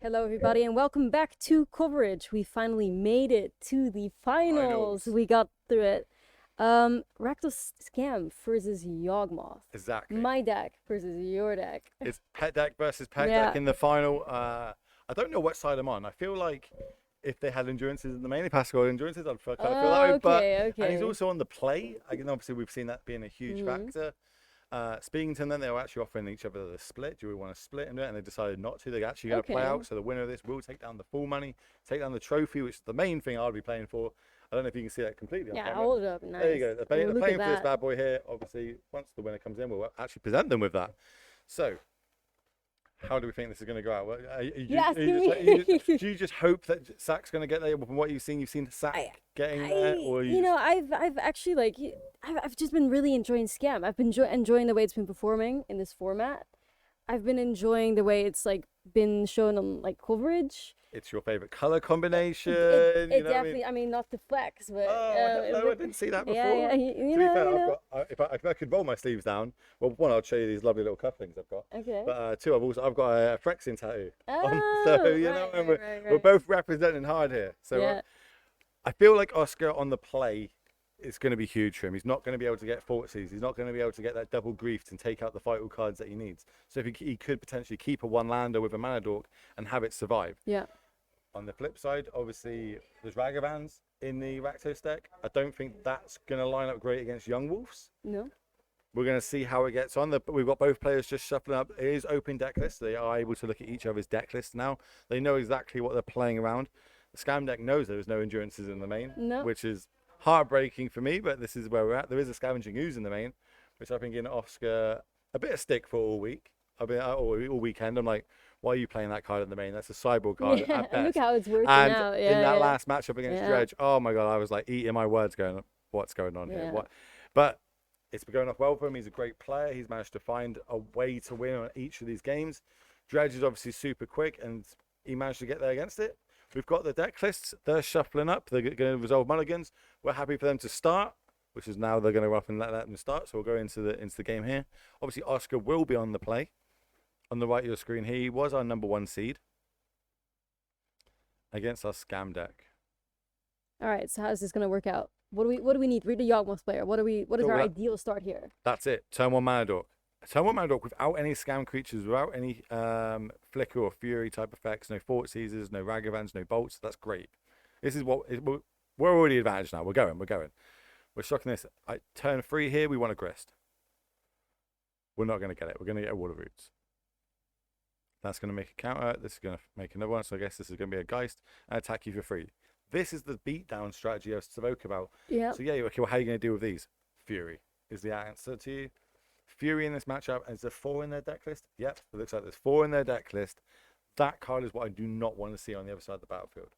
Hello, everybody, and welcome back to coverage. We finally made it to the finals. We got through it. Rakdos Scam versus Yawgmoth. Exactly. My deck versus your deck. It's pet deck versus pet deck in the final. I don't know what side I'm on. I feel like if they had endurances in the main, if Pascal had endurances, I'd kind of feel that way. But and he's also on the play. Again, obviously, we've seen that being a huge factor. Speaking to them, then they were actually offering each other the split. Do we want to split and do it? And they decided not to. They're actually going to play out. So the winner of this will take down the full money, take down the trophy, which is the main thing I'll be playing for. I don't know if you can see that completely. Yeah, hold it up. Nice. There you go. They're playing for this bad boy here. Obviously, once the winner comes in, we'll actually present them with that. So, how do we think this is going to go out? Do you just hope that Sack's going to get there? From what you've seen Sack getting there, or I've actually I've just been really enjoying Scam. I've been enjoying the way it's been performing in this format. I've been enjoying the way it's been shown on coverage. It's your favorite color combination. It definitely. I mean, not to flex, but no, I didn't see that before. Yeah, to be fair, if I could roll my sleeves down, well, one, I'll show you these lovely little cufflinks I've got. Okay. But two, I've got a Phyrexian tattoo. Oh, so we're both representing hard here. So I feel like Oscar on the play is going to be huge for him. He's not going to be able to get fortresses. He's not going to be able to get that double grief and take out the vital cards that he needs. So if he could potentially keep a one lander with a mana dork and have it survive. Yeah. On the flip side, obviously, there's Ragavans in the Rakdos deck. I don't think that's going to line up great against Young Wolves. No. We're going to see how it gets on. We've got both players just shuffling up. It is open deck list. They are able to look at each other's deck lists now. They know exactly what they're playing around. The Scam deck knows there's no endurances in the main, which is heartbreaking for me, but this is where we're at. There is a Scavenging Ooze in the main, which I've been giving Oscar a bit of stick for all week. I've been all weekend. I'm like, why are you playing that card in the main? That's a sideboard card at best. Look how it's working and out. In that last matchup against Dredge, oh my god, I was like eating my words, going, what's going on here? What? But it's been going off well for him. He's a great player. He's managed to find a way to win on each of these games. Dredge is obviously super quick, and he managed to get there against it. We've got the deck lists. They're shuffling up. They're going to resolve mulligans. We're happy for them to start, which is now they're going to go up and let them start. So we'll go into the game here. Obviously, Oscar will be on the play. On the right of your screen, he was our #1 seed against our Scam deck. All right, so how's this going to work out? What do we need? Read the Yawgmoth player. What is our ideal start here? That's it. Turn 1 mana dork. Turn 1 mana dork without any Scam creatures, without any Flicker or Fury type effects, no Fort Seizers, no Ragavans, no Bolts. That's great. This is what we're already advantaged now. We're going. We're shocking this. Turn 3 here. We want a Grist. We're not going to get it. We're going to get a Wall of Roots. That's going to make a counter. This is going to make another one. So I guess this is going to be a Geist and attack you for free. This is the beatdown strategy I spoke about. Yeah. So yeah, okay, well, how are you going to deal with these? Fury is the answer to you. Fury in this matchup. Is there 4 in their deck list? Yep. It looks like there's 4 in their deck list. That card is what I do not want to see on the other side of the battlefield.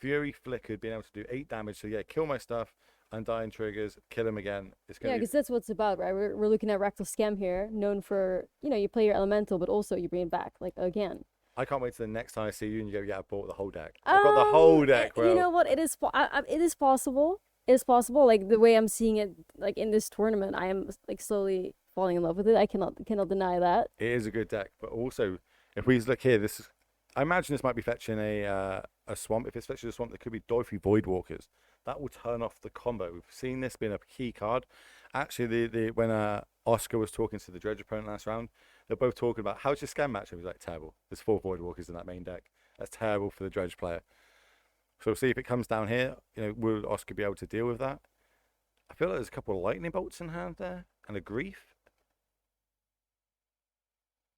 Fury flickered, being able to do 8 damage. So yeah, kill my stuff. Undying triggers, kill him again. Because that's what it's about, right? We're looking at Rakdos Scam here, known for, you play your elemental, but also you bring it back, again. I can't wait till the next time I see you and you go, yeah, I bought the whole deck. I've got the whole deck, bro. You know what? It is possible. It is possible. The way I'm seeing it, in this tournament, I am, slowly falling in love with it. I cannot deny that. It is a good deck, but also, if we look here, I imagine this might be fetching a swamp. If it's fetching a swamp, there could be Dorothy Voidwalkers. That will turn off the combo. We've seen this being a key card. Actually, when Oscar was talking to the Dredge opponent last round, they're both talking about how's your Scam matchup. He was like, terrible. There's 4 Voidwalkers in that main deck. That's terrible for the Dredge player. So we'll see if it comes down here. Will Oscar be able to deal with that? I feel like there's a couple of lightning bolts in hand there and a grief.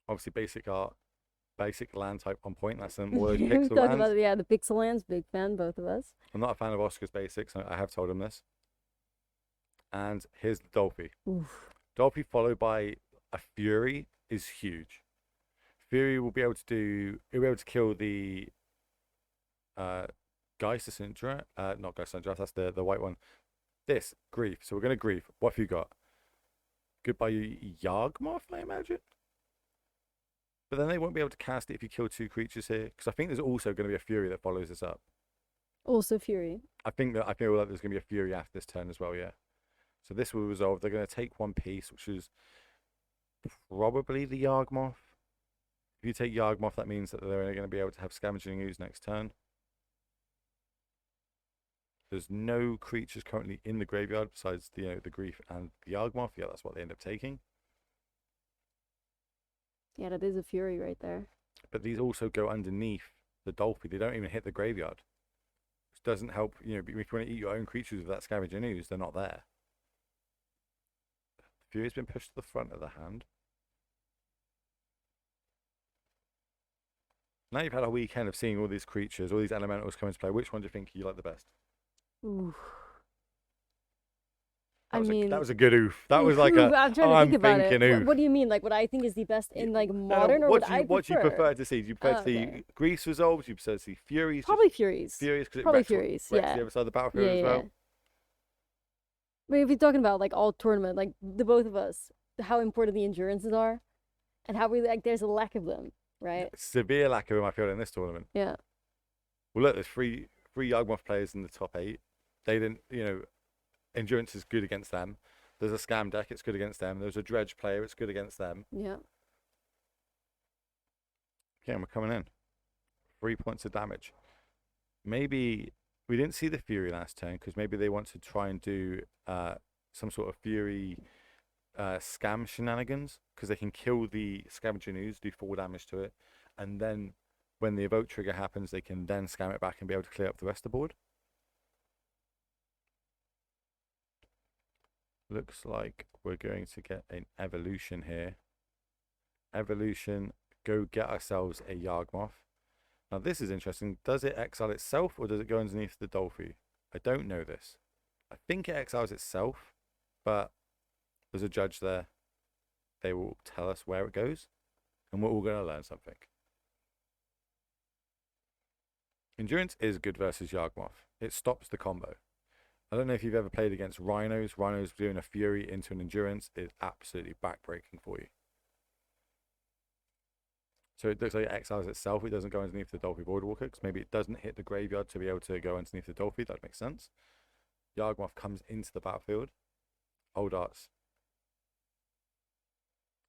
Obviously, basic land type on point. That's some more pixel lands. About the pixel lands. Big fan, both of us. I'm not a fan of Oscar's basics. I have told him this. And here's the Dolphy. Dolphy followed by a Fury is huge. Fury will be able to kill the Geist Syndra. Not Geist Syndra, that's the white one. This grief. So we're gonna grief. What have you got? Goodbye, Yawgmoth, I imagine. But then they won't be able to cast it if you kill 2 creatures here, because I think there's also going to be a Fury that follows this up. Also Fury. I feel like there's going to be a Fury after this turn as well, yeah. So this will resolve. They're going to take 1 piece, which is probably the Yawgmoth. If you take Yawgmoth, that means that they're only going to be able to have Scavenging Ooze next turn. There's no creatures currently in the graveyard besides the Grief and the Yawgmoth. Yeah, that's what they end up taking. Yeah, that is a Fury right there. But these also go underneath the Dolphy. They don't even hit the graveyard. Which doesn't help, if you want to eat your own creatures with that Scavenging Ooze, they're not there. Fury's been pushed to the front of the hand. Now you've had a weekend of seeing all these creatures, all these elementals come into play. Which one do you think you like the best? Ooh. That was a good oof. That was like I'm trying to think about it. Oof. What do you mean? Like what I think is the best in like modern, or what I prefer? What do you prefer to see? Do you prefer to see Grease resolved? Do you prefer to see Furies? Probably Furies. Furies because it Probably wrecks Furies. the other side of the battlefield as well. I mean, if you're talking about like all tournament, like the both of us, how important the endurances are, and how we like there's a lack of them, right? Severe lack of them, I feel, in this tournament. Yeah. Well, look, there's three Yawgmoth players in the top 8. They didn't, endurance is good against them. There's a scam deck, it's good against them. There's a dredge player, it's good against them. Yeah. Okay, and we're coming in. 3 points of damage. Maybe we didn't see the Fury last turn because maybe they want to try and do some sort of Fury scam shenanigans because they can kill the Scavenging Ooze, do 4 damage to it, and then when the evoke trigger happens, they can then scam it back and be able to clear up the rest of the board. Looks like we're going to get an evolution here. Evolution, go get ourselves a Yawgmoth. Now this is interesting. Does it exile itself or does it go underneath the Dolphy? I don't know this. I think it exiles itself, but there's a judge there. They will tell us where it goes, and we're all going to learn something. Endurance is good versus Yawgmoth. It stops the combo. I don't know if you've ever played against Rhinos. Rhinos doing a Fury into an Endurance is absolutely backbreaking for you. So it looks like it exiles itself. It doesn't go underneath the Dolphy Voidwalker because maybe it doesn't hit the graveyard to be able to go underneath the Dolphy. That makes sense. Yawgmoth comes into the battlefield. Old Arts.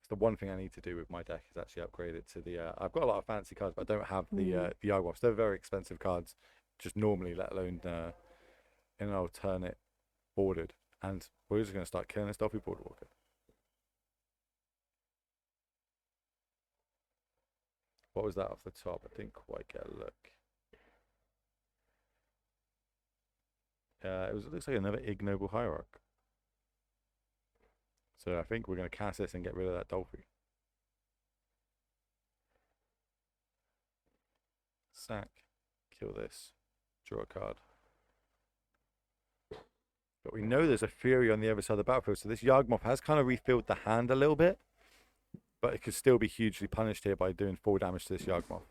It's the one thing I need to do with my deck is actually upgrade it to the... I've got a lot of fancy cards, but I don't have the Yawgmoths. They're very expensive cards, just normally, let alone in an alternate bordered. And we're just going to start killing this Dolphy Boardwalker. What was that off the top? I didn't quite get a look. It looks like another Ignoble Hierarch. So I think we're going to cast this and get rid of that Dolphy. Sack. Kill this. Draw a card. But we know there's a Fury on the other side of the battlefield, so this Yawgmoth has kind of refilled the hand a little bit. But it could still be hugely punished here by doing 4 damage to this Yawgmoth.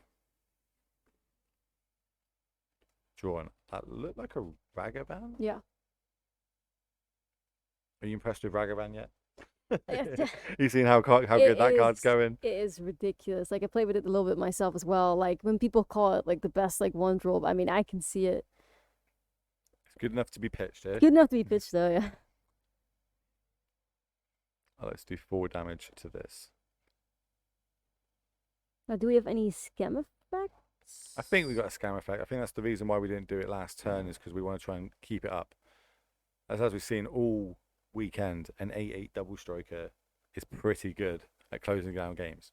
Drawn. That looked like a Ragavan? Yeah. Are you impressed with Ragavan yet? You seen how good that card's going? It is ridiculous. Like I played with it a little bit myself as well. Like when people call it like the best like one draw, I mean I can see it. It's good enough to be pitched here. Good enough to be pitched though, yeah. Oh, let's do 4 damage to this. Now, do we have any scam effects? I think we got a scam effect. I think that's the reason why we didn't do it last turn is because we want to try and keep it up. As we've seen all weekend, an 8/8 double striker is pretty good at closing down games.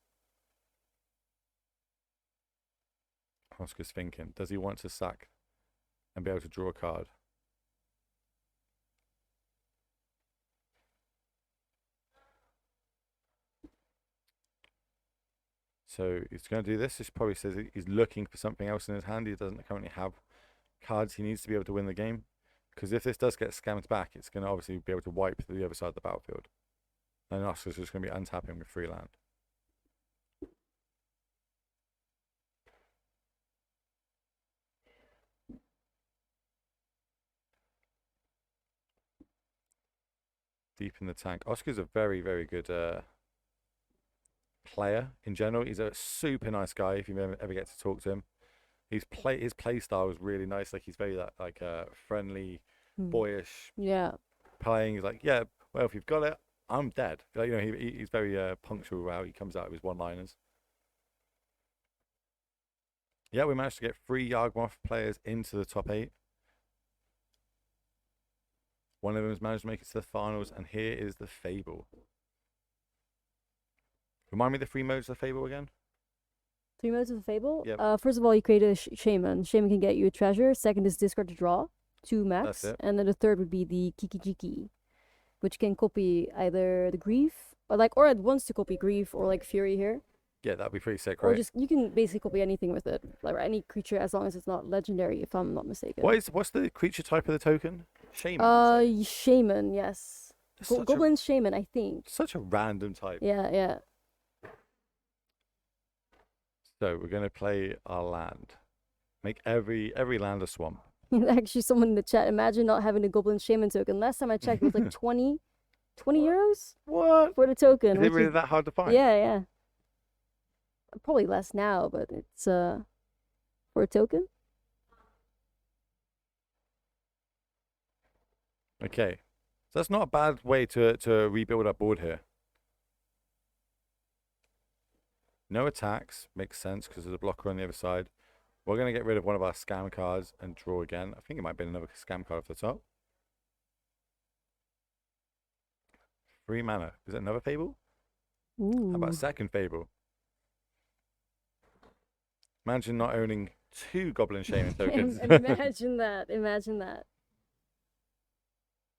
Oscar's thinking, does he want to sack and be able to draw a card? So he's going to do this. He probably says he's looking for something else in his hand. He doesn't currently have cards he needs to be able to win the game. Because if this does get scammed back, it's going to obviously be able to wipe the other side of the battlefield. And Oscar's just going to be untapping with 3 land. Deep in the tank. Oscar's a very, very good player in general. He's a super nice guy if you ever get to talk to him. His play style is really nice. Like he's very friendly, boyish. Yeah. Playing. He's like, yeah, well, if you've got it, I'm dead. Like, he's very punctual how he comes out with his one-liners. Yeah, we managed to get 3 Yawgmoth players into the top 8. One of them has managed to make it to the finals, and here is the Fable. Remind me the 3 modes of the Fable again? 3 modes of the Fable? Yep. First of all, you create a Shaman. Shaman can get you a treasure. Second is discard to draw, 2 That's max. it. And then the third would be the Kiki-Jiki, which can copy either the Grief, or it wants to copy Grief or like Fury here. Yeah, that'd be pretty sick, Or right? just, you can basically copy anything with it. Like any creature as long as it's not legendary, if I'm not mistaken. What's the creature type of the token? Shaman. You say? Shaman, yes. Goblin Shaman, I think. Such a random type. Yeah, yeah. So we're gonna play our land. Make every land a swamp. Actually, someone in the chat, imagine not having a Goblin Shaman token. Last time I checked, it was like 20 euros? What? For the token. Is it really that hard to find? Yeah, yeah. Probably less now, but it's for a token. Okay, so that's not a bad way to rebuild our board here. No attacks makes sense because there's a blocker on the other side. We're gonna get rid of one of our scam cards and draw again. I think it might be another scam card off the top. 3 mana. Is it another Fable? Ooh. How about a second Fable? Imagine not owning 2 Goblin Shaman tokens. Imagine that. Imagine that.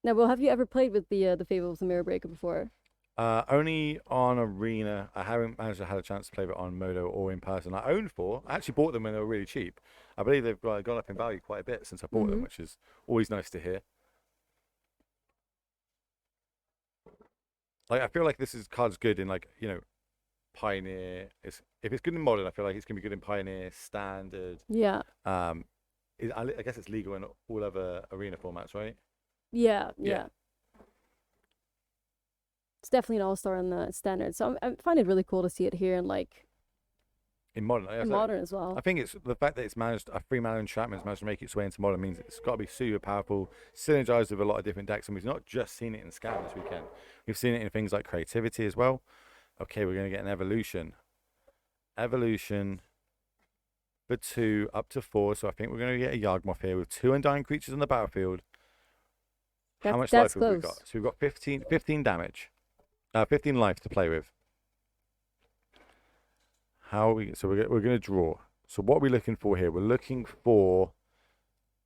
Now, well, have you ever played with the Fable of the Mirror Breaker before? Only on Arena. I haven't managed to have a chance to play it on Modo or in person. I owned 4. I actually bought them when they were really cheap. I believe they've gone up in value quite a bit since I bought them, which is always nice to hear. Like, I feel like this card's good in, like, you know, Pioneer. If it's good in Modern, I feel like it's gonna be good in Pioneer, Standard. Yeah. I guess it's legal in all other Arena formats, right? Yeah. It's definitely an all-star in the Standard. So I find it really cool to see it here in Modern. Modern as well. I think it's the fact that it's managed, a 3-mana enchantment's managed to make its way into Modern means it's got to be super powerful, synergized with a lot of different decks, and we've not just seen it in Scout this weekend. We've seen it in things like Creativity as well. Okay, we're going to get an Evolution. Evolution for 2 up to 4, so I think we're going to get a Yawgmoth here with 2 Undying creatures on the battlefield. How much life have we got? So we've got 15 damage. 15 life to play with. So we're going to draw. So what are we looking for here? We're looking for,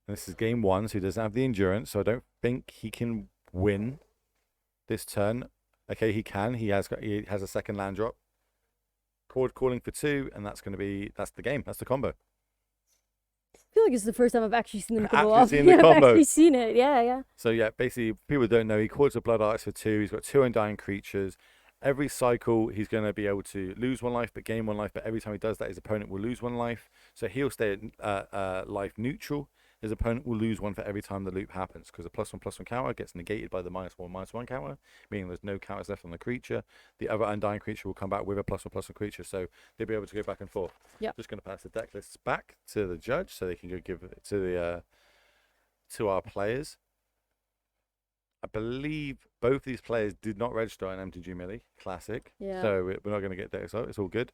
and this is game 1, so he doesn't have the endurance, so I don't think he can win this turn. Okay, he can. He has a second land drop. Chord calling for 2, and that's the game. That's the combo. I feel like it's the first time I've actually seen them I've go off. actually seen it. Yeah. So yeah, basically, people don't know, he chords a Blood Arts for 2. He's got 2 Undying creatures. Every cycle, he's going to be able to lose 1 life, but gain 1 life. But every time he does that, his opponent will lose 1 life. So he'll stay at life neutral. His opponent will lose 1 for every time the loop happens, because the +1/+1 counter gets negated by the -1/-1 counter, meaning there's no counters left on the creature. The other Undying creature will come back with a +1/+1 creature, so they'll be able to go back and forth. Yeah. Just going to pass the deck lists back to the judge, so they can go give it to our players. I believe both these players did not register on MTG Millie Classic. Yeah. So we're not going to get decks out. It's all good.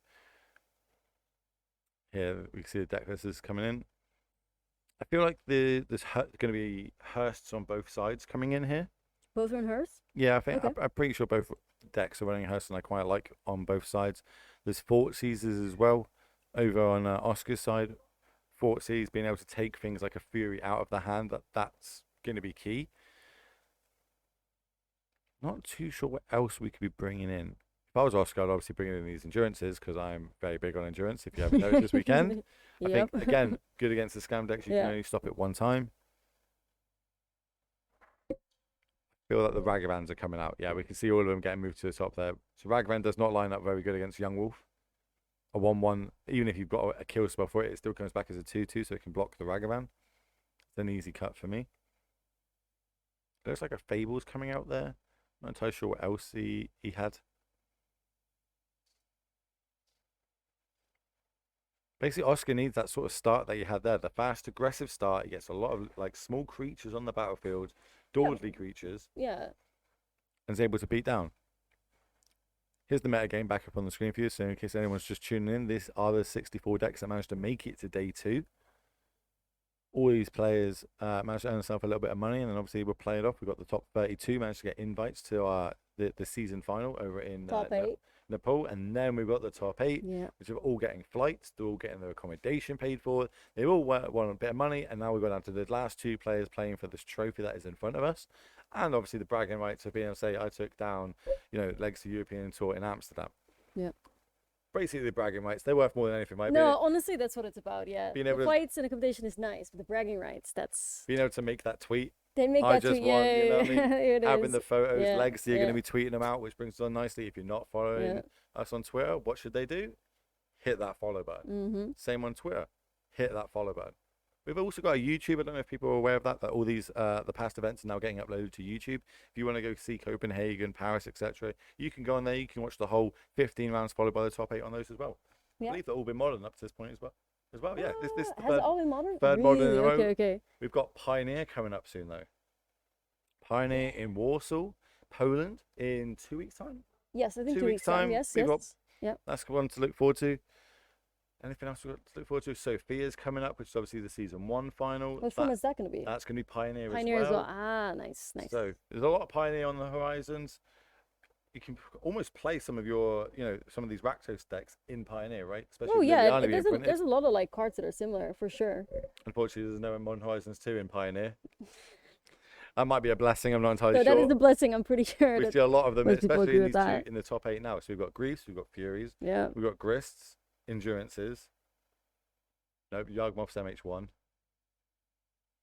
Here we see the deck lists coming in. I feel like there's going to be Hearsts on both sides coming in here. Both are in Hearst? Yeah, I think Okay. I'm pretty sure both decks are running Hearsts, and I quite like on both sides. There's Thoughtseizes as well over on Oscar's side. Thoughtseize being able to take things like a Fury out of the hand, that's going to be key. Not too sure what else we could be bringing in. If I was Oscar, I'd obviously bring in these endurances, because I'm very big on endurance, if you haven't noticed this weekend. I think, again, good against the scam decks. You can only stop it 1 time. I feel like the Ragavans are coming out. Yeah, we can see all of them getting moved to the top there. So Ragavan does not line up very good against Yawgmoth. A 1/1, even if you've got a kill spell for it, it still comes back as a 2/2, so it can block the Ragavan. It's an easy cut for me. Looks like a Fable's coming out there. Not entirely sure what else he had. Basically, Oscar needs that sort of start that you had there. The fast, aggressive start. He gets a lot of like small creatures on the battlefield, dawdly creatures. Yeah. And is able to beat down. Here's the metagame back up on the screen for you. So in case anyone's just tuning in, these are the 64 decks that managed to make it to day 2. All these players managed to earn themselves a little bit of money, and then obviously we're playing it off. We've got the top 32 managed to get invites to the season final over in Top 8. Nepal, and then we've got the top 8, Yeah. which are all getting flights. They're all getting their accommodation paid for. They all want a bit of money, and now we've got down to the last 2 players playing for this trophy that is in front of us, and obviously the bragging rights of being able to say I took down, Legacy European Tour in Amsterdam. Yeah. Basically, the bragging rights, they're worth more than anything, right? No, honestly, that's what it's about. Yeah. Being The able to- fights and accommodation is nice, but the bragging rights, that's Being able to make that tweet. they make I that just tweet. want, Yeah, you know what I mean? Here it Having is. the photos, Yeah, Legacy are going yeah. to be tweeting them out, which brings us on nicely. If you're not following us on Twitter, what should they do? Hit that follow button. Mm-hmm. Same on Twitter. Hit that follow button. We've also got a YouTube. I don't know if people are aware of that all these the past events are now getting uploaded to YouTube. If you want to go see Copenhagen, Paris, etc., you can go on there. You can watch the whole 15 rounds followed by the top 8 on those as well. I Yeah. believe they've all been modern up to this point as well. Yeah, this is the Has it all been modern? third really? modern in a row. Okay. We've got Pioneer coming up soon though. Pioneer in Warsaw, Poland in 2 weeks' time. Yes, I think 2 2 weeks time. Yes, we've got- yes. Yeah. That's one to look forward to. Anything else we've got to look forward to? Sophia's coming up, which is obviously the season 1 final. What form is that going to be? That's going to be Pioneer, Pioneer as well. Ah, nice. So there's a lot of Pioneer on the horizons. You can almost play some of your, some of these Rakdos decks in Pioneer, right? Especially Oh with yeah, Liliana being printed. there's a lot of like cards that are similar for sure. Unfortunately, there's no Modern Horizons 2 in Pioneer. That might be a blessing. I'm not entirely So sure. that is the blessing. I'm pretty sure. We that see a lot of them, most people especially agree in with these 2 that. in the top 8 now. So we've got Griefs, we've got Furies, Yeah. we've got Grists, Endurances. Nope, Yawgmoth's MH1.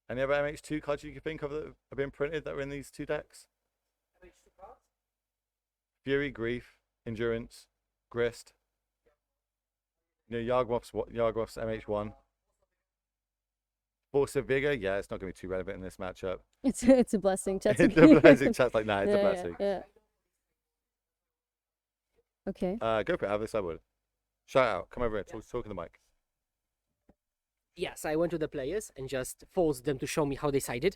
Any other MH2 cards you can think of that have been printed that were in these 2 decks? MH2 cards? Fury, Grief, Endurance, Grist. Yawgmoth's MH1. Force of Vigor, yeah, it's not going to be too relevant in this matchup. It's a blessing. Chat's It's a blessing. Chat's like, nah, it's a Yeah, blessing. Yeah. Okay. Go for it. Have the sideboard. Shout out. Come over here. Talk in the mic. Yes, I went to the players and just forced them to show me how they sided.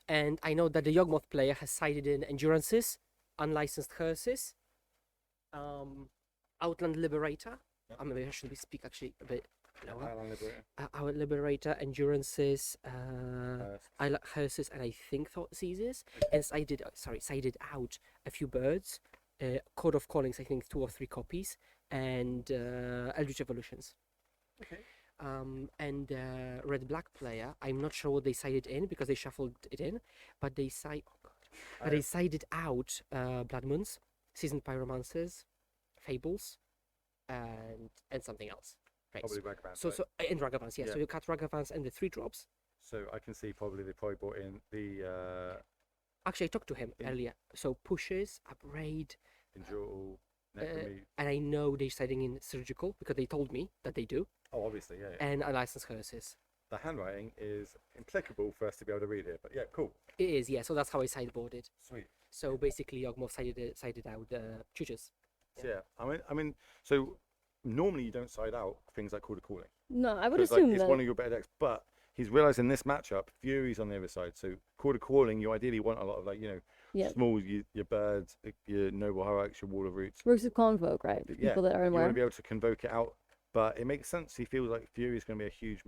And I know that the Yawgmoth player has sided in Endurances, Unlicensed Curses, Outland Liberator. Maybe I should speak actually a bit lower. Our Liberator, Endurances, Curses, and I think Thought Seizes. And sided out a few birds, Code of Callings, I think 2 or 3 copies, and Eldritch Evolutions. Okay. And red black player, I'm not sure what they sided in because they shuffled it in, but they they sided out Blood Moons, Seasoned Pyromancers, Fables, and something else. Right. Probably Ragavans. So and Ragavans, yeah. Yeah. So you cut Ragavans and the 3 drops. So I can see they probably brought in the Actually, I talked to him earlier. So pushes, upgrade, Endurable, Necromute. and I know they're siding in surgical because they told me that they do, Oh, obviously, yeah. and Unlicensed Curses. The handwriting is implicable for us to be able to read it, but yeah, cool. It is, yeah. So that's how I sideboarded. Sweet. So basically, Yawgmoth sided out Chooches. So, yeah, I mean, so normally you don't side out things like Call to Calling. No, I would Because, assume it's that. one of your better decks, but he's realised in this matchup, Fury's on the other side. So Call to Calling, you ideally want a lot of Yeah. small, your birds, your Noble Hierarchs, your Wall of Roots. Works with Convoke, right? Yeah, People that are You want aware. to be able to convoke it out, but it makes sense. He feels like Fury's going to be a huge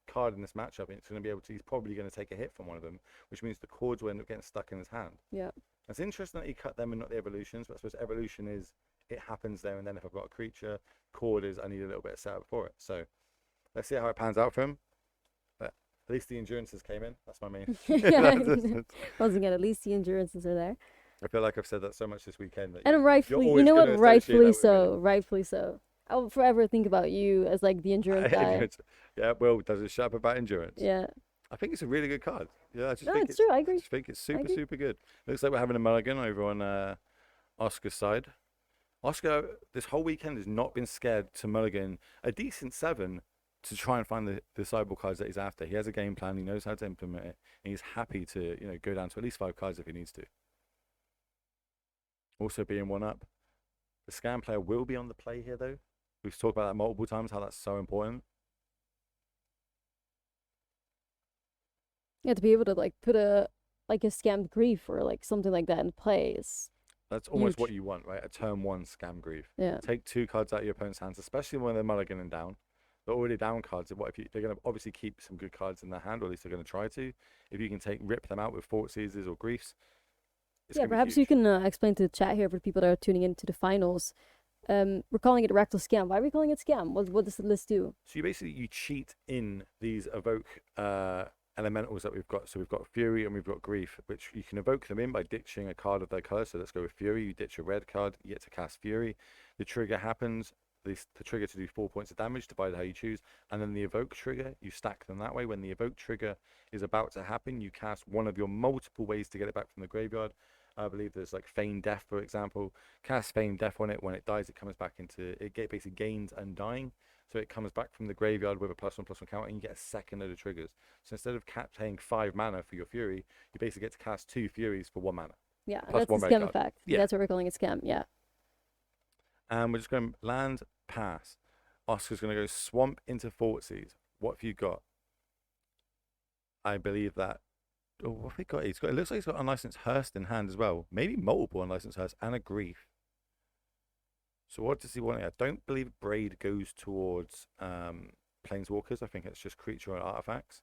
card in this matchup, and he's probably going to take a hit from one of them, which means the chords will end up getting stuck in his hand. Yeah. It's interesting that he cut them and not the evolutions, but I suppose evolution is it happens there and then. If I've got a creature, chord is I need a little bit of setup for it. So let's see how it pans out for him. But at least the endurances came in. That's my main. Once again, at least the endurances are there. I feel like I've said that so much this weekend. That And rightfully, you always know gonna what? associate Rightfully that with so. Rightfully so. I will forever think about you as like the endurance guy. Yeah, Will does a shut up about endurance. Yeah. I think it's a really good card. Yeah, I just No, think it's true. I I agree. just think it's super, agree. super good. Looks like we're having a mulligan over on Oscar's side. Oscar, this whole weekend has not been scared to mulligan a decent 7 to try and find the sideboard cards that he's after. He has a game plan. He knows how to implement it, and he's happy to go down to at least 5 cards if he needs to. Also being 1 up. The scam player will be on the play here, though. We've talked about that multiple times, how that's so important. Yeah, to be able to like put a scammed grief or like something like that in play is That's almost what Huge. you want, right? A turn 1 Scam Grief. Yeah. Take 2 cards out of your opponent's hands, especially when they're mulliganing down. They're already down cards. What if they're going to obviously keep some good cards in their hand, or at least they're going to try to. If you can rip them out with Fort Seizures or Griefs, it's Yeah, going to be perhaps huge. you can explain to the chat here for people that are tuning into the finals. We're calling it Reckless Scam. Why are we calling it Scam? What does the list do? So you cheat in these evoke elementals that we've got. So we've got Fury and we've got Grief, which you can evoke them in by ditching a card of their color. So let's go with Fury. You ditch a red card, you get to cast Fury. The trigger happens. The trigger to do 4 points of damage, divided how you choose, and then the evoke trigger, you stack them that way. When the evoke trigger is about to happen, you cast one of your multiple ways to get it back from the graveyard. I believe there's like Feign Death, for example. Cast Feign Death on it. When it dies, it comes back into basically gains Undying. So it comes back from the graveyard with a +1/+1 counter, and you get a second of the triggers. So instead of paying 5 mana for your Fury, you basically get to cast 2 Furies for 1 mana. Yeah, Plus that's the one red Scam card. effect. Yeah. That's what we're calling it Scam. Yeah. And we're just going to land, pass. Oscar's going to go Swamp into Thoughtseize. What have you got? I believe that. Oh, what have we got? It looks like he's got Unlicensed Hearst in hand as well. Maybe multiple Unlicensed Hearst and a Grief. So what does he want here? I don't believe Braid goes towards Planeswalkers. I think it's just creature or artifacts.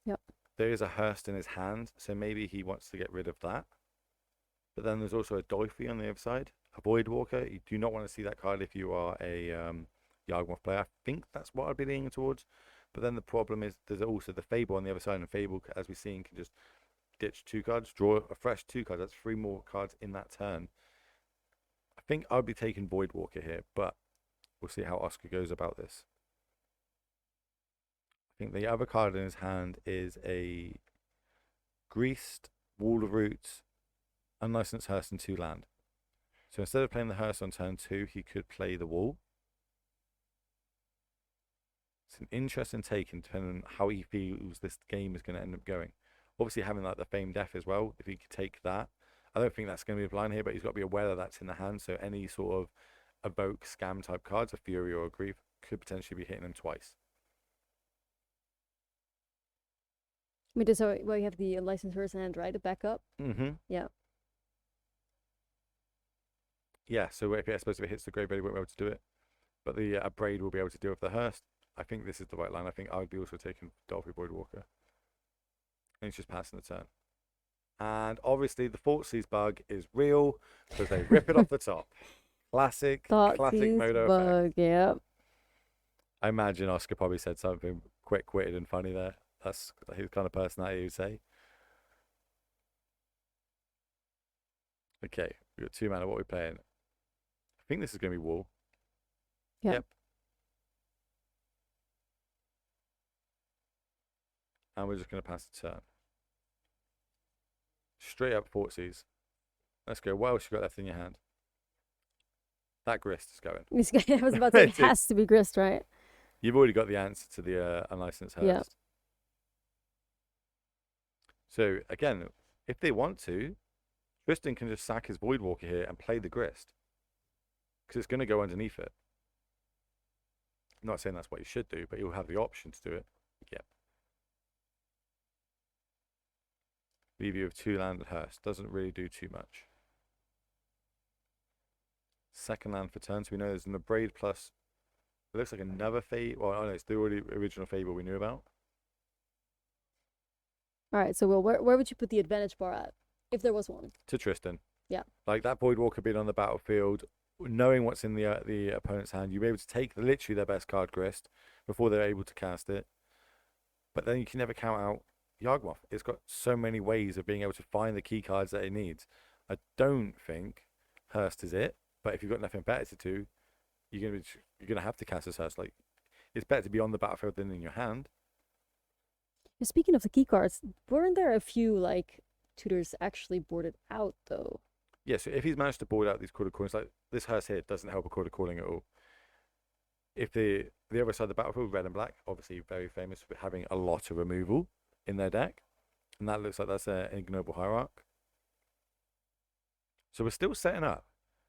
Yep. There is a Hearst in his hand, so maybe he wants to get rid of that. But then there's also a Doify on the other side. A Voidwalker. You do not want to see that card if you are a Yawgmoth player. I think that's what I'd be leaning towards. But then the problem is there's also the Fable on the other side, and Fable, as we've seen, can just ditch 2 cards, draw a fresh 2 cards. That's 3 more cards in that turn. I think I'd be taking Voidwalker here, but we'll see how Oscar goes about this. I think the other card in his hand is a Greased Wall of Roots, Unlicensed Hearst, and 2 land. So instead of playing the Hearst on turn 2, he could play the Wall. It's an interesting take, depending on how he feels this game is going to end up going. Obviously, having like the Feign Death as well, if he could take that. I don't think that's going to be a blind here, but he's got to be aware that that's in the hand. So any sort of evoke scam type cards, a Fury or a Grief, could potentially be hitting him twice. I mean, so well, you have the Unlicensed Hearst in hand, right? The backup. Mm-hmm. Yeah. Yeah, so I suppose if it hits the graveyard, he won't be able to do it. But the Braid will be able to deal with the Hearst. I think this is the right line. I think I would be also taking Dolphy Voidwalker. And he's just passing the turn. And obviously the Thoughtseize bug is real because they rip it off the top. Classic Moto bug, effect. yeah. I imagine Oscar probably said something quick-witted and funny there. That's his kind of personality, you'd say. Okay, we've got 2 mana. What are we playing? I think this is going to be Wall. Yeah. Yep. And we're just going to pass the turn. Straight up Thoughtseize. Let's go. What else you got left in your hand? That Grist is going. I was about to say, it has to be Grist, right? You've already got the answer to the Unlicensed Hearst. Yeah. So, again, if they want to, Tristan can just sack his Voidwalker here and play the Grist. Because it's going to go underneath it. I'm not saying that's what you should do, but you'll have the option to do it. Yep. Leave you with 2 land and Hearst. Doesn't really do too much. Second land for turn. So we know there's an Braid plus. It looks like another Fable. Well, I know it's the original Fable we knew about. All right, so Will, where would you put the advantage bar at, if there was one? To Tristan. Yeah. Like that Voidwalker being on the battlefield, knowing what's in the opponent's hand, you'll be able to take literally their best card, Grist, before they're able to cast it. But then you can never count out Yawgmoth. It's got so many ways of being able to find the key cards that it needs. I don't think Hearst is it, but if you've got nothing better to do, you're gonna have to cast this Hearst. Like, it's better to be on the battlefield than in your hand. Speaking of the key cards, weren't there a few like tutors actually boarded out though? Yeah, so if he's managed to board out these quarter coins, like this Hearst here doesn't help a quarter calling at all. If the other side of the battlefield, red and black, obviously very famous for having a lot of removal in their deck, and that looks like that's an ignoble hierarch. So we're still setting up.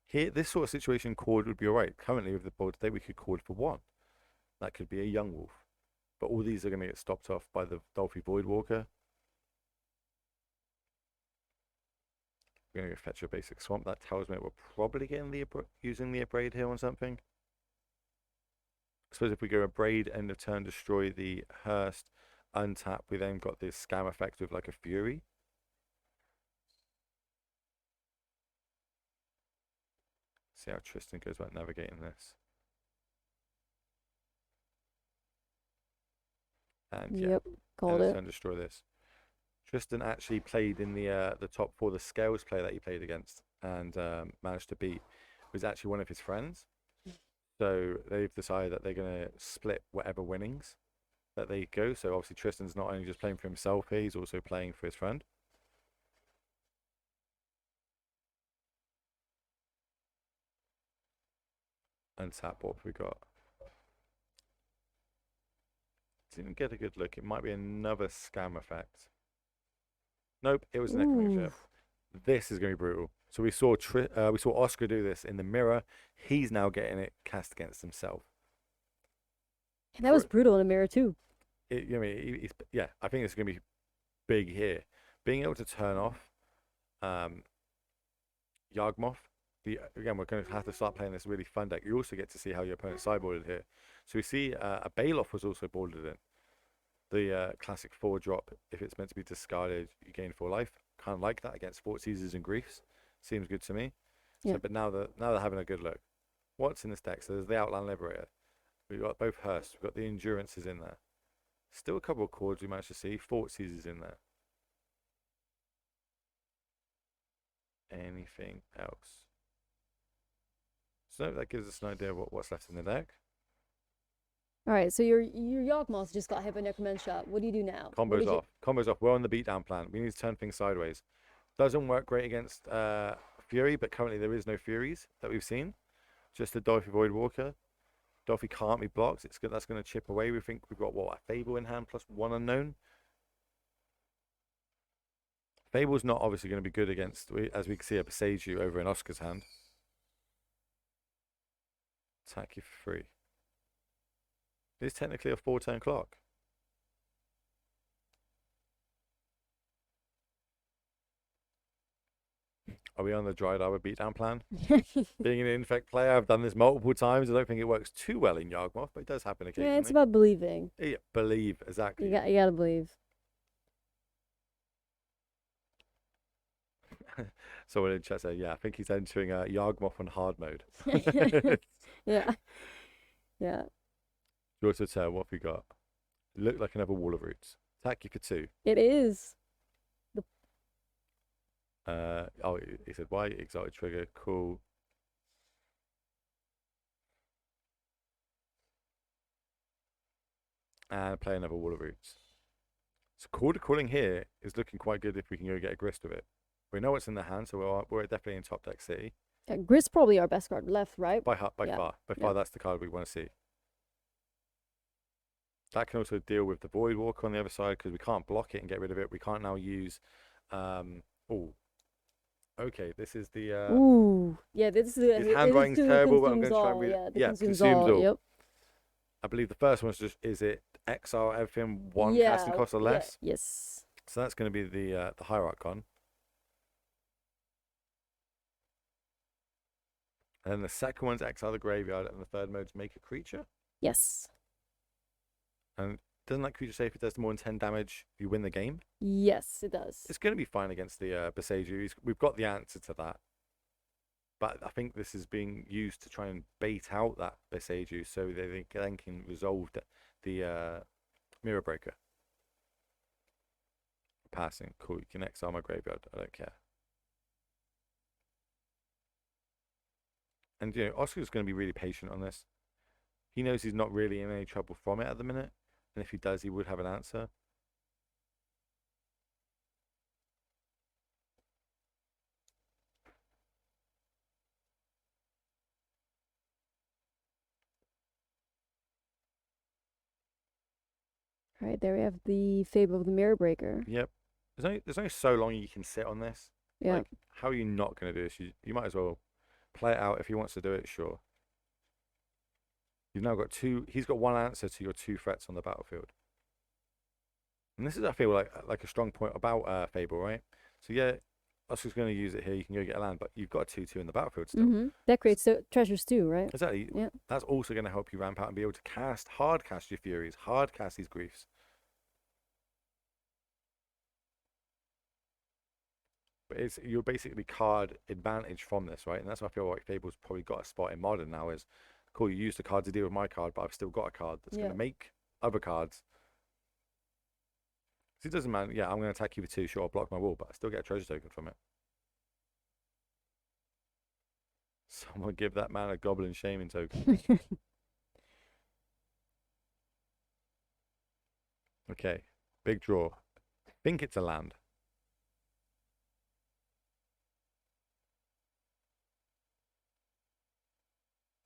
Here, this sort of situation, Cord would be alright. Currently, with the board today, we could Cord for 1. That could be a Young Wolf. But all these are going to get stopped off by the Dolphy Voidwalker. We're going to go fetch a basic swamp. That tells me we're probably getting using the Abrade here on something. I suppose if we go Abrade, end of turn, destroy the Hearst, untap, we then got this scam effect with like a Fury. See how Tristan goes about navigating this. And Yep, called end of it. turn, destroy this. Tristan actually played in the top 4. The Scales player that he played against and managed to beat was actually one of his friends. So they've decided that they're going to split whatever winnings that they go. So obviously Tristan's not only just playing for himself here, he's also playing for his friend. Untap, what have we got? Didn't get a good look. It might be another scam effect. Nope, it was an echoing ship. This is going to be brutal. So we saw Oscar do this in the mirror. He's now getting it cast against himself. And that was brutal in the mirror too. Yeah, I think it's going to be big here. Being able to turn off Yawgmoth. Again, we're going to have to start playing this really fun deck. You also get to see how your opponent sideboarded here. So we see a Bailoff was also boarded in. The classic 4-drop, if it's meant to be discarded, you gain 4 life. Kind of like that against Fort Caesars and Griefs. Seems good to me. Yeah. So, but now they're having a good look. What's in this deck? So there's the Outland Liberator. We've got both Hearst. We've got the Endurances in there. Still a couple of chords we managed to see. Fort Caesars in there. Anything else? So that gives us an idea of what's left in the deck. All right, so your Yawgmoth just got hit by Necromancer shot. What do you do now? Combos off. Combos off. We're on the beatdown plan. We need to turn things sideways. Doesn't work great against Fury, but currently there is no Furies that we've seen. Just the Dolphy Voidwalker. Dolphy can't be blocked. That's going to chip away. We think we've got a Fable in hand plus 1 unknown. Fable's not obviously going to be good against, as we can see, a Beseiju over in Oscar's hand. Attack you for free. It is technically a 4-turn clock. Are we on the Dryad Arbor beatdown plan? Being an infect player, I've done this multiple times. I don't think it works too well in Yawgmoth, but it does happen occasionally. Yeah, it's about believing. Yeah, believe, exactly. You gotta believe. Someone in chat said, yeah, I think he's entering Yawgmoth on hard mode. Yeah. Yeah. Draw to turn, what have we got? Look like another Wall of Roots. Attack you for 2. It is. He said, why? Exotic trigger, cool. And play another Wall of Roots. So calling here is looking quite good if we can go get a grist with it. We know what's in the hand, so we're definitely in top deck city. Yeah, Grist's probably our best card left, right? By far. By far, that's the card we want to see. That can also deal with the Voidwalker on the other side because we can't block it and get rid of it. We can't now use. Okay, this is the. Ooh, yeah, this is. His handwriting's terrible, but I'm going to try and read it. Yeah, consumes all. Yep. I believe the first one's just it exile everything 1 casting cost or less. Yeah, yes. So that's going to be the Hierarchon. And then the second one's exile the graveyard, and the third mode's make a creature. Yes. And doesn't that creature say if it does more than 10 damage, you win the game? Yes, it does. It's going to be fine against the Beseiju. We've got the answer to that. But I think this is being used to try and bait out that Beseiju so they then can resolve the Mirror Breaker. Passing. Cool. You can exile my graveyard. I don't care. And, Oscar's going to be really patient on this. He knows he's not really in any trouble from it at the minute. And if he does, he would have an answer. All right, there we have the Fable of the Mirror Breaker. Yep. There's only so long you can sit on this. Yeah. Like, how are you not going to do this? You might as well play it out. If he wants to do it, sure. You've now got 2. He's got 1 answer to your 2 threats on the battlefield. And this is, I feel like a strong point about Fable, right? So yeah, I was just going to use it here. You can go get a land, but you've got a 2/2 in the battlefield still. Mm-hmm. That creates treasures too, right? Exactly. Yeah. That's also going to help you ramp out and be able to hard cast your Furies, hard cast these Griefs. But you're basically card advantage from this, right? And that's why I feel like Fable's probably got a spot in Modern now is, cool, you use the card to deal with my card, but I've still got a card that's going to make other cards. So it doesn't matter. Yeah, I'm going to attack you for 2, sure, I'll block my wall, but I still get a treasure token from it. Someone give that man a Goblin Shaming token. Okay, big draw. Think it's a land.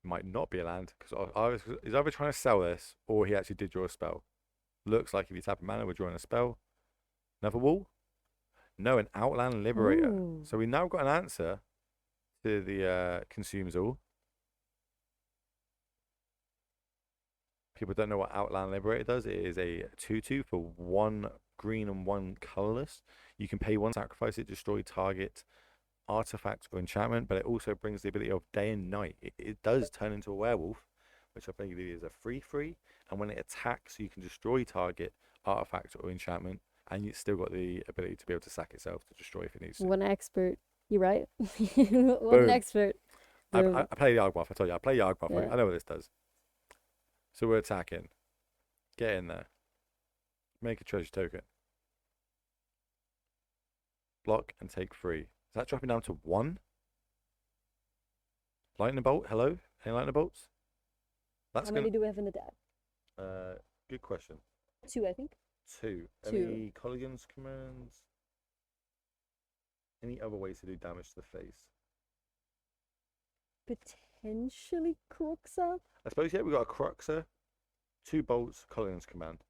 Might not be a land because he's either trying to sell this or he actually did draw a spell. Looks like if you tap a mana, we're drawing a spell. Another wall? No, an Outland Liberator. Ooh. So we now got an answer to the consumes all. People don't know what Outland Liberator does. It is a 2/2 for 1 green and 1 colorless. You can pay 1, sacrifice it, destroy target artifact or enchantment, but it also brings the ability of day and night. It does turn into a werewolf, which I think is a 3/3, and when it attacks, you can destroy target artifact or enchantment, and it's still got the ability to be able to sack itself to destroy if it needs to. One expert. You right? One expert. I play Yawgmoth. I told you I play Yawgmoth. Yeah. I know what this does. So we're attacking. Get in there. Make a treasure token. Block and take 3. Is that dropping down to 1? Lightning bolt. Hello. Any lightning bolts? That's How many do we have in the deck? Good question. 2, I think. 2. 2. Any Colligan's commands? Any other ways to do damage to the face? Potentially Cruxa. I suppose, yeah, we got a Cruxer, 2 bolts, Colligan's command.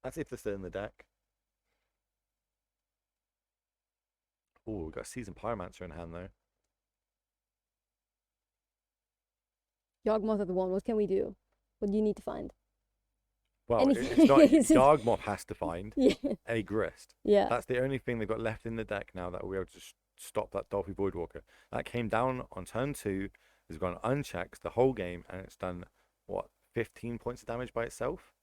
That's if they're still in the deck. Oh, we've got a Seasoned Pyromancer in hand, though. Yawgmoth at the 1. What can we do? What do you need to find? Well, Anything. it's not. Yawgmoth has to find Yeah. a Grist. Yeah. That's the only thing they've got left in the deck now that will be able to stop that Dolphy Voidwalker. That came down on turn 2. It's gone unchecked the whole game, and it's done, what, 15 points of damage by itself?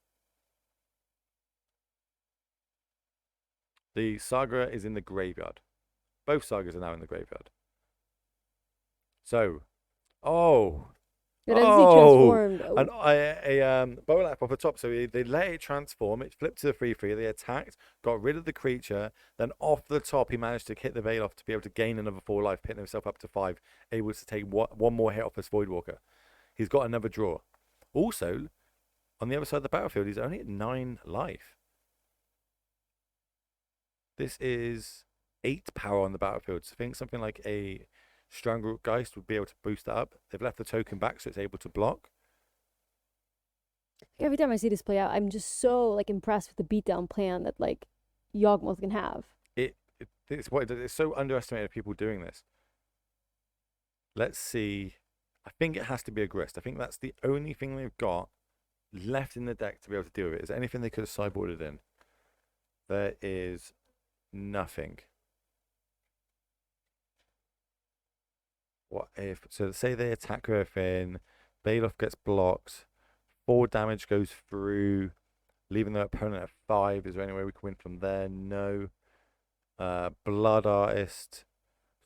The Saga is in the graveyard. Both Sagas are now in the graveyard. So, It actually transformed. Oh. and a Bolap off the top. So they let it transform. It flipped to the 3/3. They attacked, got rid of the creature. Then off the top, he managed to hit the Veil off to be able to gain another 4 life, pitting himself up to 5, able to take one more hit off this Voidwalker. He's got another draw. Also, on the other side of the battlefield, he's only at 9 life. This is 8 power on the battlefield. So I think something like a Strangled Geist would be able to boost that up. They've left the token back, so it's able to block. Every time I see this play out, I'm just so impressed with the beatdown plan that Yawgmoth can have. It's what it does. It's so underestimated people doing this. Let's see. I think it has to be a Grist. I think that's the only thing they've got left in the deck to be able to deal with it. Is there anything they could have sideboarded in? There is nothing. What if, so say they attack everything, Bailoff gets blocked, 4 damage goes through, leaving the opponent at 5. Is there any way we can win from there? No. Blood Artist.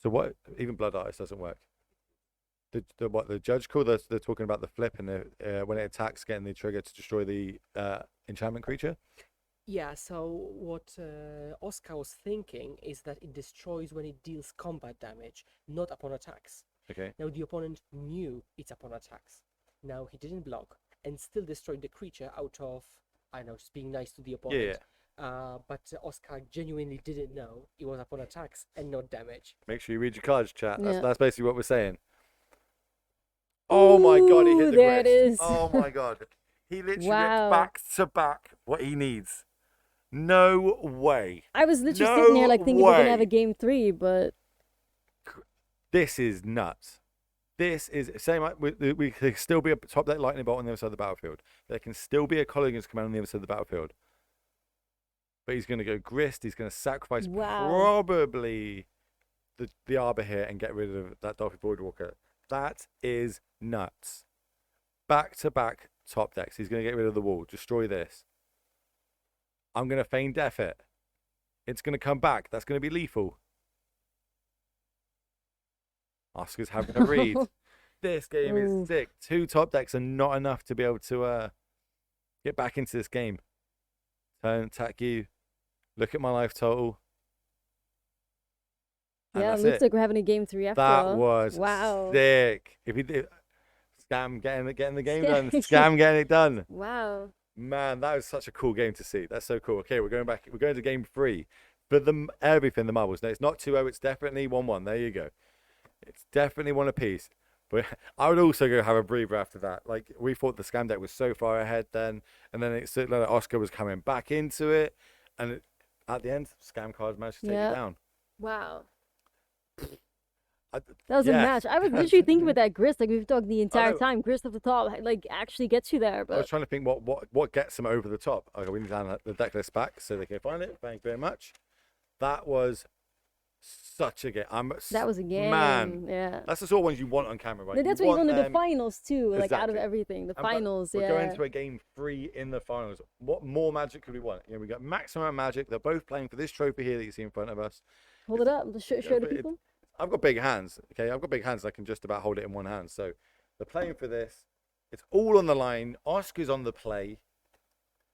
So what, even Blood Artist doesn't work. The judge call, they're talking about the flip and when it attacks, getting the trigger to destroy the enchantment creature? Yeah, so what Oscar was thinking is that it destroys when it deals combat damage, not upon attacks. Okay. Now the opponent knew it's upon attacks. Now he didn't block and still destroyed the creature out of, I don't know, just being nice to the opponent. Yeah. But Oscar genuinely didn't know it was upon attacks and not damage. Make sure you read your cards, chat. Yeah. That's basically what we're saying. Oh my god, he hit the there it Grist. is. Oh my god. He literally Wow. ripped back to back what he needs. No way. I was literally sitting there thinking we're going to have way. a game 3, but This is nuts. This is same. We could still be a top deck lightning bolt on the other side of the battlefield. There can still be a Colligan's command on the other side of the battlefield. But he's going to go Grist. He's going to sacrifice Wow. probably the Arbor here and get rid of that Dolphin Voidwalker. That is nuts. Back-to-back top decks. He's going to get rid of the wall. Destroy this. I'm going to feign death it. It's going to come back. That's going to be lethal. Oscar's having a read. This game is sick. 2 top decks are not enough to be able to get back into this game. Turn, attack you. Look at my life total. And Yeah, looks like we're having a game 3 after all. That was sick. If you did Scam getting the game done. Scam getting it done. Wow. Man, that was such a cool game to see. That's so cool. Okay, we're going back. We're going to game 3. But everything, the marbles. No, it's not 2-0. It's definitely 1-1. There you go. It's definitely one apiece. But I would also go have a breather after that. Like, we thought the Scam deck was so far ahead then. And then it looked like Oscar was coming back into it. And at the end, Scam cards managed to take it down. Wow. That was a match. I was literally thinking about that grist. Like, we've talked the entire time. Grist at the top, like, actually gets you there. But I was trying to think what gets them over the top. Okay, we need to hand the deck list back so they can find it. Thank you very much. That was such a game. That was a game. Man, yeah. That's the sort of ones you want on camera, right? No, that's what you want in the finals too. Like, out of everything, the finals. We're going to a game 3 in the finals. What more magic could we want? You know, we got maximum magic. They're both playing for this trophy here that you see in front of us. Hold it up. Show the people. I've got big hands. Okay, I've got big hands. I can just about hold it in one hand. So they're playing for this. It's all on the line. Oscar's on the play.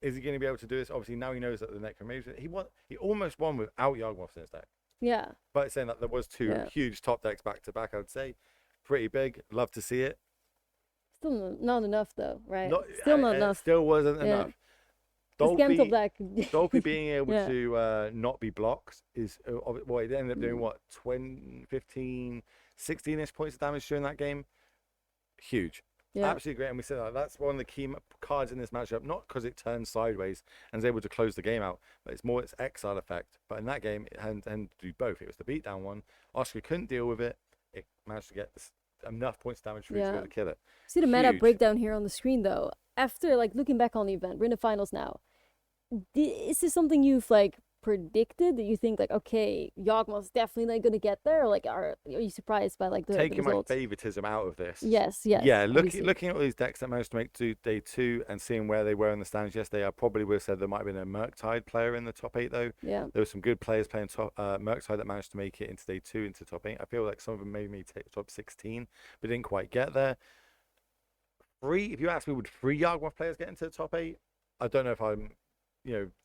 Is he going to be able to do this? Obviously, now he knows that the Necromancer. He almost won without Yawgmoth in his deck. Yeah. But it's saying that there was 2 huge top decks back to back, I would say. Pretty big. Love to see it. Still not enough though, right? Still not enough. Still wasn't enough. Dolphy being able to not be blocked is well, it ended up doing what, 20, 15, 16-ish points of damage during that game. Huge. Absolutely great. And we said that's one of the key cards in this matchup, not because it turns sideways and is able to close the game out, but it's more its exile effect. But in that game, it had to do both. It was the beatdown one. Oscar couldn't deal with it. It managed to get enough points of damage for you to be able to kill it. See the meta breakdown here on the screen though. After looking back on the event, we're in the finals now. Is this something you've predicted, that you think okay, Yawgmoth's definitely going to get there, or are you surprised by the taking results? My favoritism out of this? Yes. Yeah, looking at all these decks that managed to make to day 2 and seeing where they were in the standings yesterday, I probably would have said there might have been a Murktide player in the top 8 though. Yeah, there were some good players playing Murktide that managed to make it into day 2 into top 8. I feel like some of them made me take top 16 but didn't quite get there. If you ask me, would 3 Yawgmoth players get into the top 8? I don't know if I'm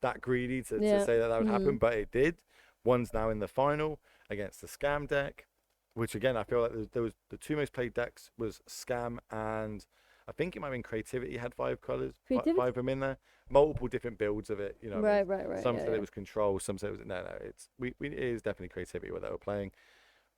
that greedy to say that would happen, but it did. One's now in the final against the Scam deck, which again I feel like there was the 2 most played decks was Scam, and I think it might have been Creativity had 5 colors, 5 of them in there, multiple different builds of it. Right. Some said it was Control, some said it was no. It is definitely Creativity what they were playing.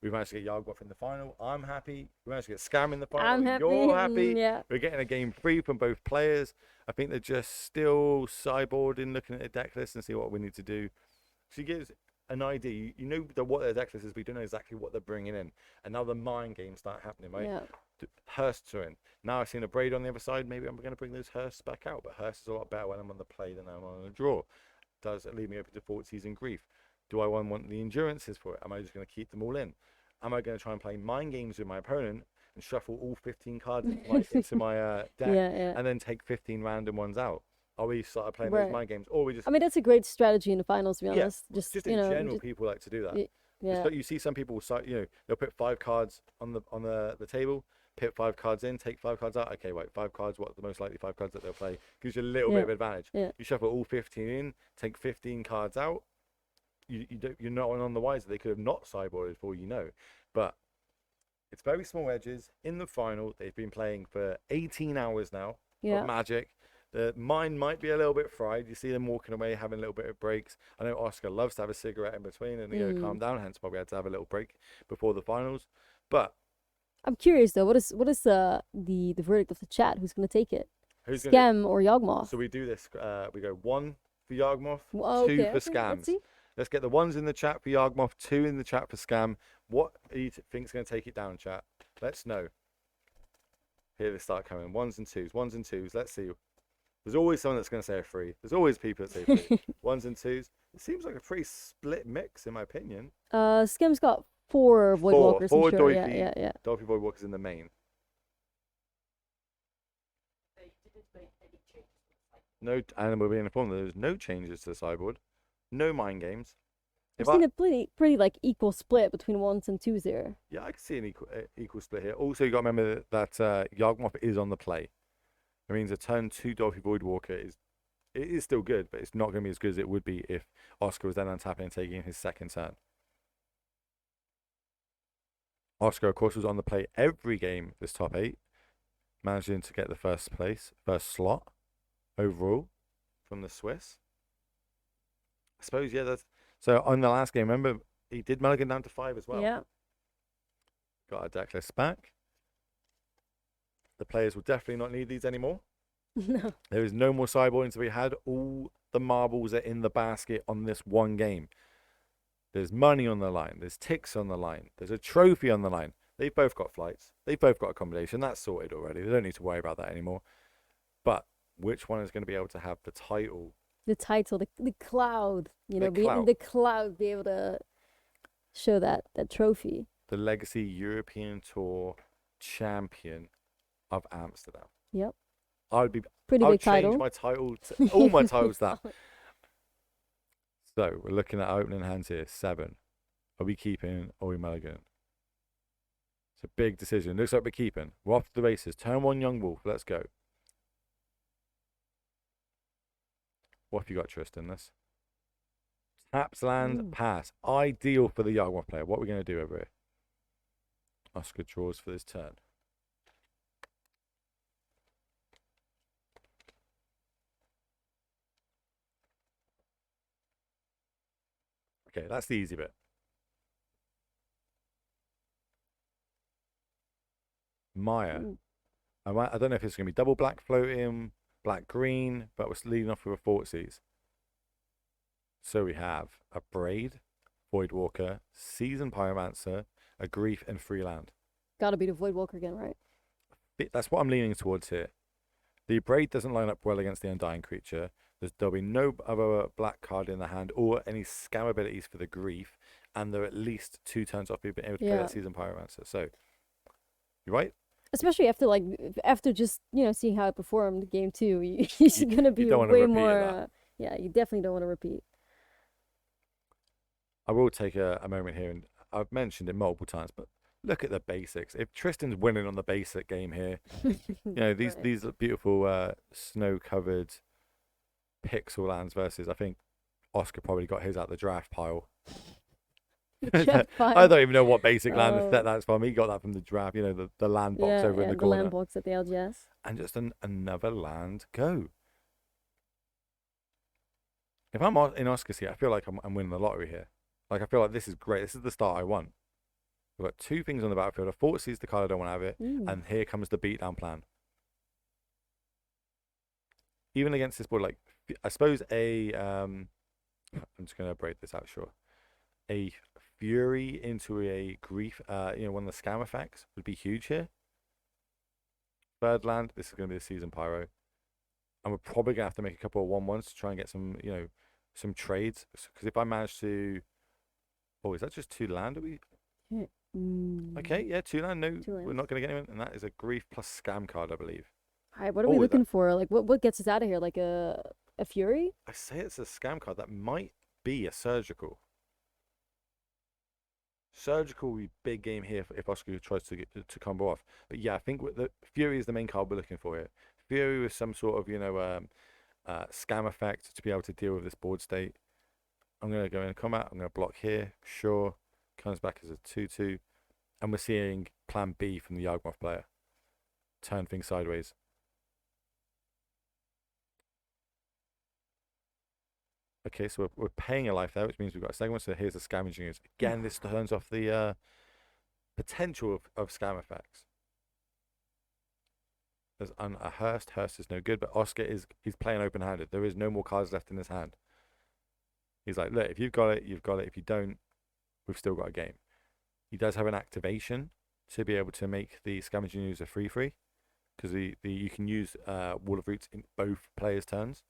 We managed to get Yawgmoth in the final. I'm happy. We managed to get Scam in the final. I'm happy. You're happy. Yeah. We're getting a game 3 from both players. I think they're just still sideboarding, looking at the deck list and see what we need to do. She gives an idea. You know what their deck list is, but you don't know exactly what they're bringing in. And now the mind games start happening, right? Yeah. Hearsts are in. Now I've seen a Braid on the other side. Maybe I'm going to bring those Hearsts back out. But Hearst is a lot better when I'm on the play than I'm on the draw. Does it leave me open to Forties and Grief? Do I want the endurances for it? Am I just going to keep them all in? Am I going to try and play mind games with my opponent and shuffle all 15 cards into my deck and then take 15 random ones out? Are we started playing those mind games, or we just? I mean, that's a great strategy in the finals, to be honest. Just in general, people like to do that. Yeah. You see some people, they'll put 5 cards on the table, put 5 cards in, take 5 cards out. Okay, wait, 5 cards. What are the most likely 5 cards that they'll play? Gives you a little bit of advantage. Yeah. You shuffle all 15 in, take 15 cards out. You're not on the wiser. They could have not sideboarded for but it's very small edges. In the final, they've been playing for 18 hours now of Magic. The mind might be a little bit fried. You see them walking away, having a little bit of breaks. I know Oscar loves to have a cigarette in between and calm down. Hence, probably had to have a little break before the finals. But I'm curious though. What is the verdict of the chat? Who's going to take it? Scam or Yawgmoth? So we do this. We go 1 for Yawgmoth, 2 for Scams. Let's get the 1s in the chat for Yawgmoth, 2 in the chat for Scam. What do you think is going to take it down, chat? Let's know. Here they start coming. 1s and 2s. 1s and 2s. Let's see. There's always someone that's going to say a 3. There's always people that say 3. 1s and 2s. It seems like a pretty split mix, in my opinion. Scam's got 4 Voidwalkers, I'm Four sure. Yeah, Dolphy, yeah, yeah. Dolphy Voidwalkers in the main. No, and we're being informed that there's no changes to the sideboard, no mind games. I've seen a pretty like equal split between 1s and 2s here. Yeah, I can see an equal split here. Also, you got to remember that Yawgmoth is on the play. It means a turn 2 Dolphy Voidwalker is still good, but it's not going to be as good as it would be if Oscar was then untapping and taking his second turn. Oscar, of course, was on the play every game this top 8, managing to get the first slot overall from the Swiss. I suppose, yeah, that's so on the last game, remember, he did mulligan down to 5 as well. Yeah. Got our deck list back. The players will definitely not need these anymore. No. There is no more sideboarding to be had. All the marbles are in the basket on this one game. There's money on the line. There's ticks on the line. There's a trophy on the line. They've both got flights. They've both got accommodation. That's sorted already. They don't need to worry about that anymore. But which one is going to be able to have the title? The title, the cloud, clout. the cloud, be able to show that trophy. The Legacy European Tour champion of Amsterdam. Yep. I'd big title. Change my title to all my titles that. So we're looking at opening hands here. 7. Are we keeping or are we mulligan? It's a big decision. Looks like we're keeping. We're off to the races. Turn 1 Young Wolf. Let's go. What have you got, Tristan? This taps land pass. Ideal for the Yawgmoth player. What are we going to do over here? Oscar draws for this turn. Okay, that's the easy bit. Maya. I don't know if it's going to be double black floating, black green, but we're leading off with a Thoughtseize. So we have a Braid, Voidwalker, Seasoned Pyromancer, a Grief, and Freeland. Gotta be the Voidwalker again, right? That's what I'm leaning towards here. The Braid doesn't line up well against the Undying creature. There'll be no other black card in the hand or any scam abilities for the Grief, and they're at least 2 turns off being able to play that Seasoned Pyromancer. So, you're right. Especially after just seeing how it performed game 2, you're gonna be way more. Yeah, you definitely don't want to repeat. I will take a moment here, and I've mentioned it multiple times, but look at the basics. If Tristan's winning on the basic game here, these are beautiful snow-covered pixel lands versus, I think Oscar probably got his out the draft pile. I don't even know what basic land that's from. He got that from the draft, the land box over in the corner. The land box at the LGS. And just another land go. If I'm in Oscar's here, I feel like I'm winning the lottery here. Like, I feel like this is great. This is the start I want. We've got 2 things on the battlefield. A Thoughtseize the card I don't want to have it. And here comes the beatdown plan. Even against this board, like, I suppose I'm just going to break this out short. A Fury into a Grief, one of the scam effects would be huge here. Third land, this is going to be the Seasoned Pyro. And we're probably going to have to make a couple of 1/1s to try and get some, some trades. Because if I manage to... Oh, is that just 2 land? Okay, yeah, 2 land. No, we're not going to get anyone. And that is a Grief plus scam card, I believe. All right, what are we looking for? Like, what gets us out of here? Like a Fury? I say it's a scam card. That might be a Surgical. Surgical will be big game here if Oscar tries to combo off. But yeah, I think the Fury is the main card we're looking for here. Fury with some sort of, scam effect to be able to deal with this board state. I'm going to go in combat. I'm going to block here. Sure. Comes back as a 2/2. And we're seeing plan B from the Yawgmoth player. Turn things sideways. Okay, so we're paying a life there, which means we've got a second one. So here's the scavenging news. Again, this turns off the potential of scam effects. There's a Hurst. Hurst is no good, but Oscar he's playing open-handed. There is no more cards left in his hand. He's like, look, if you've got it, you've got it. If you don't, we've still got a game. He does have an activation to be able to make the scavenging news a free, because you can use Wall of Roots in both players' turns.